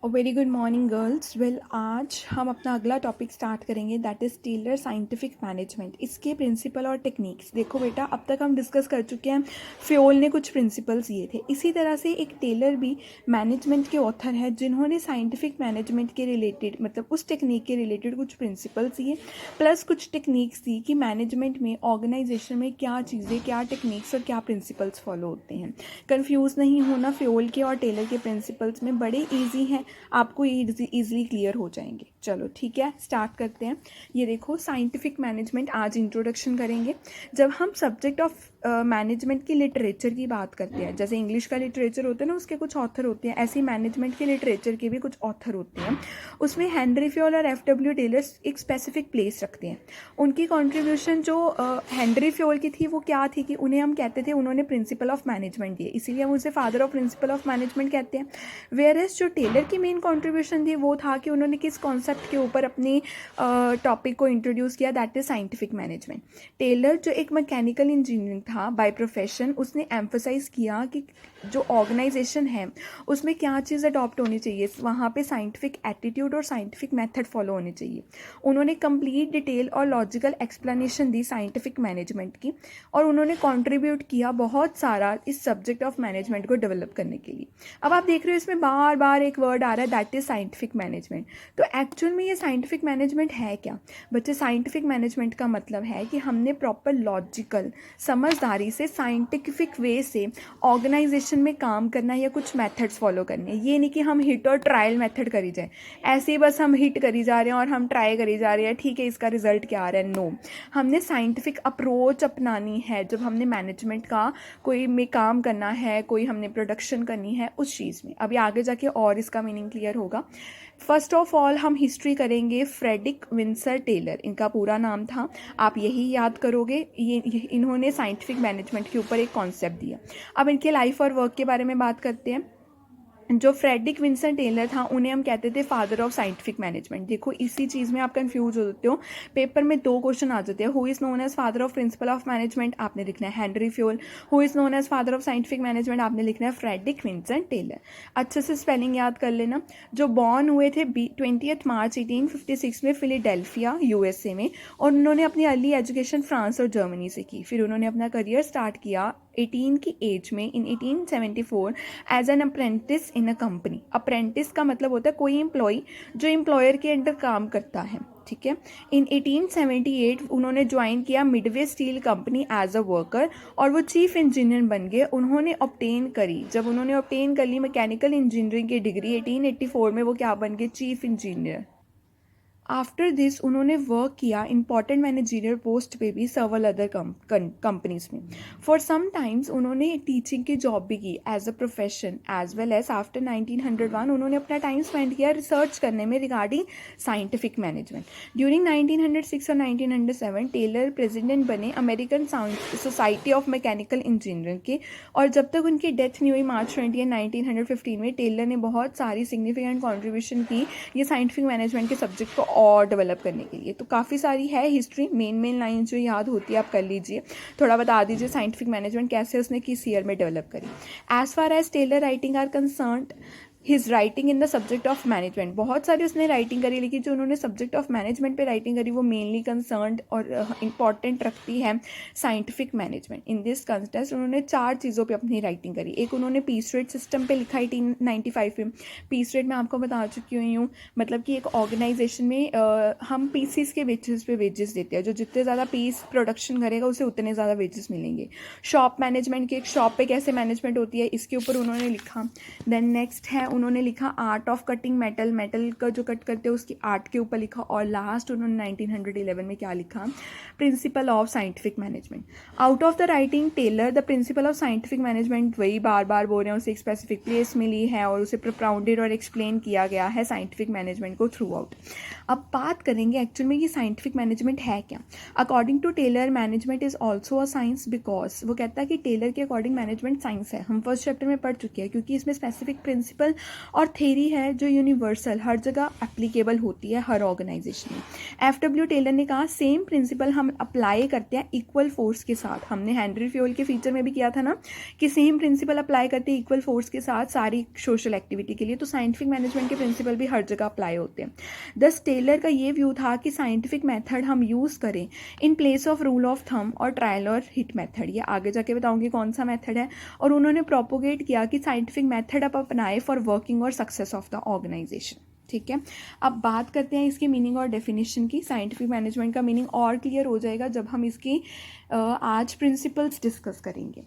Very good morning girls. Well, आज हम अपना अगला टॉपिक स्टार्ट करेंगे, that is Taylor scientific management. इसके प्रिंसिपल और टेक्निक्स देखो बेटा, अब तक हम डिस्कस कर चुके हैं। फ्योल ने कुछ प्रिंसिपल्स दिए थे, इसी तरह से एक टेलर भी मैनेजमेंट के ऑथर है जिन्होंने साइंटिफिक मैनेजमेंट के रिलेटेड, मतलब उस टेक्निक के रिलेटेड कुछ प्रिंसिपल्स दिए, प्लस कुछ टेक्निक्स दी कि मैनेजमेंट में, ऑर्गेनाइजेशन में क्या चीज़ें, क्या टेक्निक्स और क्या प्रिंसिपल्स फॉलो होते हैं। कन्फ्यूज़ नहीं होना, फ्योल के और टेलर के प्रिंसिपल्स में बड़े ईजी हैं, आपको ईजिली क्लियर हो जाएंगे। चलो ठीक है, स्टार्ट करते हैं। ये देखो, साइंटिफिक मैनेजमेंट आज इंट्रोडक्शन करेंगे। जब हम सब्जेक्ट ऑफ मैनेजमेंट की लिटरेचर की बात करते हैं, जैसे इंग्लिश का लिटरेचर होता है ना, उसके कुछ ऑथर होते हैं, ऐसे मैनेजमेंट के लिटरेचर के भी कुछ ऑथर होते हैं। उसमें हेनरी फ्योल और एफ.डब्ल्यू. टेलर एक स्पेसिफिक प्लेस रखते हैं। उनकी कॉन्ट्रीब्यूशन जो हेनरी फ्योल की थी वो क्या थी कि उन्हें हम कहते थे उन्होंने प्रिंसिपल ऑफ मैनेजमेंट दिए, इसीलिए हम उसे father of principle of management कहते हैं। वेयरएस जो टेलर की मेन कॉन्ट्रीब्यूशन थी वो था कि उन्होंने किस कॉन्सेप्ट के ऊपर अपनी टॉपिक को इंट्रोड्यूस किया, that is scientific management. Taylor जो एक मैकेनिकल इंजीनियर था बाय प्रोफेशन, उसने एम्फोसाइज किया कि जो ऑर्गेनाइजेशन है उसमें क्या चीज़ अडॉप्ट होनी चाहिए, वहाँ पे साइंटिफिक एटीट्यूड और साइंटिफिक मेथड फॉलो होने चाहिए। उन्होंने कंप्लीट डिटेल और लॉजिकल एक्सप्लेनेशन दी साइंटिफिक मैनेजमेंट की, और उन्होंने कंट्रीब्यूट किया बहुत सारा इस सब्जेक्ट ऑफ मैनेजमेंट को डेवलप करने के लिए। अब आप देख रहे हो इसमें बार बार एक वर्ड आ रहा है, दैट इज साइंटिफिक मैनेजमेंट। तो एक्चुअल में ये साइंटिफिक मैनेजमेंट है क्या बच्चे? साइंटिफिक मैनेजमेंट का मतलब है कि हमने प्रॉपर लॉजिकल समझदारी से साइंटिफिक वे से ऑर्गेनाइजेशन में काम करना है या कुछ मेथड्स फॉलो करने हैं। ये नहीं कि हम हिट और ट्रायल मेथड करी जाए, ऐसे ही बस हम हिट करी जा रहे हैं और हम ट्राई करी जा रहे हैं, ठीक है इसका रिजल्ट क्या आ रहा है। नो, हमने साइंटिफिक अप्रोच अपनानी है जब हमने मैनेजमेंट का कोई में काम करना है, कोई हमने प्रोडक्शन करनी है उस चीज़ में। अभी आगे जाके और इसका मीनिंग क्लियर होगा। फर्स्ट ऑफ ऑल हम हिस्ट्री करेंगे। फ्रेडरिक विंसर टेलर इनका पूरा नाम था, आप यही याद करोगे। ये इन्होंने साइंटिफिक मैनेजमेंट के ऊपर एक कॉन्सेप्ट दिया। अब इनके लाइफ और वर्क के बारे में बात करते हैं। जो फ्रेडरिक विंसन टेलर था उन्हें हम कहते थे फादर ऑफ साइंटिफिक मैनेजमेंट। देखो इसी चीज़ में आप कंफ्यूज हो जाते हो, पेपर में दो क्वेश्चन आ जाते हैं। Who is known as father of principle of management, आपने लिखना है Henri Fayol. Who is known as father of scientific management, आपने लिखना है फ्रेडरिक विंसन टेलर। अच्छे से स्पेलिंग याद कर लेना। जो बॉर्न हुए थे 20 मार्च 1856 में फिलाडेल्फिया USA में, और उन्होंने अपनी अर्ली एजुकेशन फ्रांस और जर्मनी से की। फिर उन्होंने अपना करियर स्टार्ट किया 18 की एज में in 1874 as an apprentice in a company. Apprentice का मतलब होता है कोई एम्प्लॉय जो एम्प्लॉयर के अंडर काम करता है, ठीक है। इन 1878 उन्होंने ज्वाइन किया Midvale steel company as a worker, और वो चीफ इंजीनियर बन गए। उन्होंने ऑब्टेन करी, जब उन्होंने ऑब्टेन कर ली मैकेनिकल इंजीनियरिंग की डिग्री 1884 में, वो क्या बन गए? Chief engineer. आफ्टर दिस उन्होंने वर्क किया इंपॉर्टेंट मैनेजरियल पोस्ट पे भी सर्वल अदर कंपनीज में। फॉर सम टाइम्स उन्होंने टीचिंग की जॉब भी की as a profession, as well as after 1901 उन्होंने अपना टाइम स्पेंड किया रिसर्च करने में रिगार्डिंग साइंटिफिक मैनेजमेंट। ड्यूरिंग 1906 और 1907 टेलर प्रेसिडेंट बने American society of mechanical engineering के, और जब तक उनकी डेथ नहीं हुई मार्च 20 1915 में, टेलर ने बहुत सारी सिग्निफिकेंट कॉन्ट्रीब्यूशन की ये साइंटिफिक मैनेजमेंट के सब्जेक्ट को और डेवलप करने के लिए। तो काफ़ी सारी है हिस्ट्री, मेन लाइन जो याद होती है आप कर लीजिए। थोड़ा बता दीजिए साइंटिफिक मैनेजमेंट कैसे उसने किस ईयर में डेवलप करी। As far as Taylor writing are concern, his writing in the subject of management, बहुत सारी उसने राइटिंग करी, लेकिन जो उन्होंने सब्जेक्ट ऑफ मैनेजमेंट पे राइटिंग करी वो मेनली कंसर्न और इंपॉर्टेंट रखती है scientific management. In this context उन्होंने 4 चीज़ों पे अपनी राइटिंग करी। एक उन्होंने पीस रेट सिस्टम पे लिखा 1895 में। पीस रेट मैं आपको बता चुकी हुई हूँ, मतलब कि एक ऑर्गेनाइजेशन में हम पीसीस के बेसिस पे वेजेस देते हैं, जो जितने ज़्यादा पीस प्रोडक्शन करेगा उसे उतने ज़्यादा वेजेस मिलेंगे। शॉप मैनेजमेंट की, एक शॉप पे कैसे मैनेजमेंट होती है इसके ऊपर उन्होंने लिखा। देन नेक्स्ट है उन्होंने लिखा art of cutting metal, metal का जो कट करते हैं उसकी आर्ट के ऊपर लिखा। और लास्ट उन्होंने 1911 में क्या लिखा? Principle of scientific management. Out of the writing Taylor the principle of scientific management, वही बार बार बोल रहे हैं, उसे एक स्पेसिफिक प्लेस मिली है और उसे प्रोपाउंडेड और एक्सप्लेन किया गया है साइंटिफिक मैनेजमेंट को थ्रू आउट। अब बात करेंगे एक्चुअल में ये साइंटिफिक मैनेजमेंट है क्या। According to Taylor management is also a science, because वो कहता है कि टेलर के अकॉर्डिंग मैनेजमेंट साइंस है। हम फर्स्ट चैप्टर में पढ़ चुके हैं, क्योंकि इसमें स्पेसिफिक प्रिंसिपल और थेरी है जो यूनिवर्सल, हर जगह एप्लीकेबल होती है हर ऑर्गेनाइजेशन में। एफ.डब्ल्यू. टेलर ने कहा सेम प्रिंसिपल हम अप्लाई करते हैं इक्वल फोर्स के साथ। हमने हेनरी फ्योल के फीचर में भी किया था ना कि सेम प्रिंसिपल अप्लाई करते हैं इक्वल फोर्स के साथ सारी सोशल एक्टिविटी के लिए, तो साइंटिफिक मैनेजमेंट के प्रिंसिपल भी हर जगह अप्लाई होते हैं। दस टेलर का ये व्यू था कि साइंटिफिक मेथड हम यूज़ करें इन place of rule of thumb और ट्रायल और हिट मेथड। ये आगे जाके बताऊंगी कौन सा मेथड है। और उन्होंने प्रोपोगेट किया कि साइंटिफिक मेथड आप अपनाए फॉर वर्किंग और सक्सेस ऑफ द ऑर्गेनाइजेशन। ठीक है, अब बात करते हैं इसकी मीनिंग और डेफिनेशन की। साइंटिफिक मैनेजमेंट का मीनिंग और क्लियर हो जाएगा जब हम इसकी आज प्रिंसिपल्स डिस्कस करेंगे।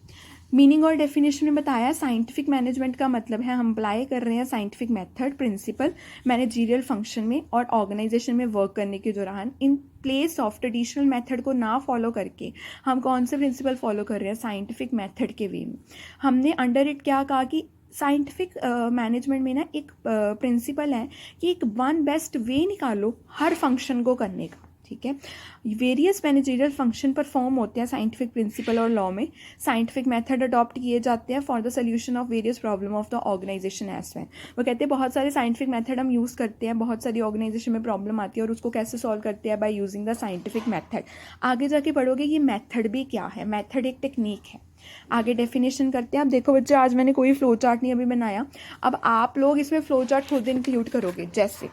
मीनिंग और डेफिनेशन में बताया साइंटिफिक मैनेजमेंट का मतलब है हम अप्लाई कर रहे हैं scientific method principle managerial function में और ऑर्गेनाइजेशन में वर्क करने के दौरान in place of traditional method को ना फॉलो करके हम कौन से प्रिंसिपल फॉलो कर रहे हैं, साइंटिफिक मेथड के वे में। हमने अंडर इट क्या कहा कि साइंटिफिक मैनेजमेंट में ना एक प्रिंसिपल है कि एक वन बेस्ट वे निकालो हर फंक्शन को करने का। ठीक है, वेरियस मैनेजरियल फंक्शन परफॉर्म होते हैं साइंटिफिक प्रिंसिपल और लॉ में। साइंटिफिक मेथड अडॉप्ट किए जाते हैं for the solution of various problem of the organisation as well. वो कहते हैं बहुत सारे साइंटिफिक मेथड हम यूज़ करते हैं, बहुत सारी ऑर्गेनाइजेशन में प्रॉब्लम आती है और उसको कैसे सॉल्व करते हैं, by using the scientific method. आगे जाके पढ़ोगे ये मेथड भी क्या है, मेथड एक टेक्निक है। आगे डेफिनेशन करते हैं। अब देखो बच्चे, आज मैंने कोई फ्लो चार्ट नहीं अभी बनाया, अब आप लोग इसमें फ्लो चार्ट खुद इंक्लूड करोगे। जैसे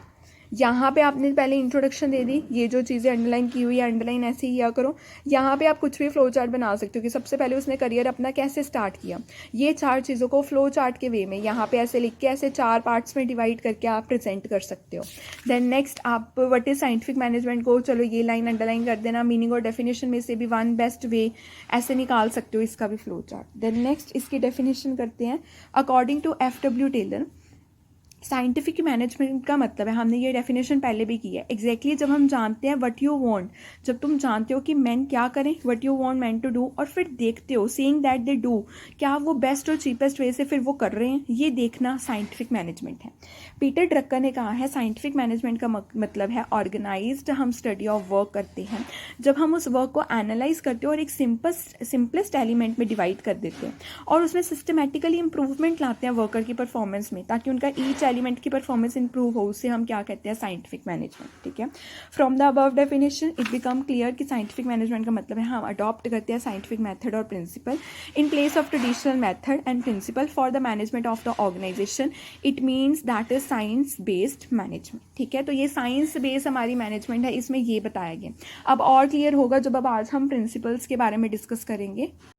यहाँ पे आपने पहले इंट्रोडक्शन दे दी, ये जो चीज़ें अंडरलाइन की हुई है अंडरलाइन ऐसे ही किया करो। यहाँ पे आप कुछ भी फ्लो चार्ट बना सकते हो कि सबसे पहले उसने करियर अपना कैसे स्टार्ट किया, ये चार चीज़ों को फ्लो चार्ट के वे में यहाँ पे ऐसे लिख के ऐसे चार पार्ट्स में डिवाइड करके आप प्रेजेंट कर सकते हो। देन नेक्स्ट आप व्हाट इज साइंटिफिक मैनेजमेंट को, चलो ये लाइन अंडरलाइन कर देना, मीनिंग और डेफिनेशन में से भी वन बेस्ट वे ऐसे निकाल सकते हो इसका भी फ्लो चार्ट। देन नेक्स्ट इसकी डेफिनेशन करते हैं according to F.W. Taylor. Scientific management का मतलब है, हमने ये डेफिनेशन पहले भी की है, एग्जैक्टली जब हम जानते हैं व्हाट यू वांट, जब तुम जानते हो कि मैन क्या करें, what you want man to do, और फिर देखते हो सीइंग दैट दे डू, क्या वो बेस्ट और चीपेस्ट वे से फिर वो कर रहे हैं, ये देखना साइंटिफिक मैनेजमेंट है। पीटर ड्रकर ने कहा है साइंटिफिक मैनेजमेंट का मतलब है ऑर्गेनाइज्ड हम स्टडी ऑफ वर्क करते हैं, जब हम उस वर्क को एनालाइज करते हैं और एक सिंपलेस्ट एलिमेंट में डिवाइड कर देते हैं और उसमें सिस्टमेटिकली इंप्रूवमेंट लाते हैं वर्कर की परफॉर्मेंस में, ताकि उनका ईच एलिमेंट की परफॉर्मेंस इंप्रूव हो, उसे हम क्या कहते हैं साइंटिफिक मैनेजमेंट। ठीक है, from the above definition it become clear कि साइंटिफिक मैनेजमेंट का मतलब है हम अडॉप्ट करते हैं साइंटिफिक मेथड और principle in place of traditional method and principle for the management of the organisation. It means that is science based management. ठीक है, तो ये साइंस बेस्ड हमारी मैनेजमेंट है, इसमें ये बताया गया। अब और क्लियर होगा जब अब आज हम प्रिंसिपल्स के बारे में डिस्कस करेंगे।